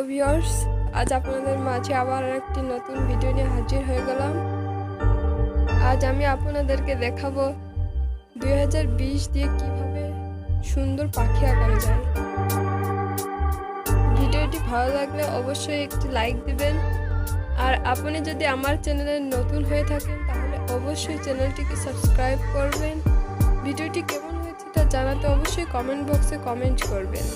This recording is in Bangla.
হ্যালো ভিউয়ার্স, আজ আপনাদের মাঝে আবার একটি নতুন ভিডিও নিয়ে হাজির হয়ে গেলাম। আজ আমি আপনাদেরকে দেখাবো 2020 দিয়ে কিভাবে সুন্দর পাখি আঁকানো যায়। ভিডিওটি ভালো লাগলে অবশ্যই একটি লাইক দিবেন, আর আপনি যদি আমার চ্যানেলে নতুন হয়ে থাকেন তাহলে অবশ্যই চ্যানেলটিকে সাবস্ক্রাইব করবেন। ভিডিওটি কেমন হয়েছে তা জানাতে অবশ্যই কমেন্ট বক্সে কমেন্ট করবেন।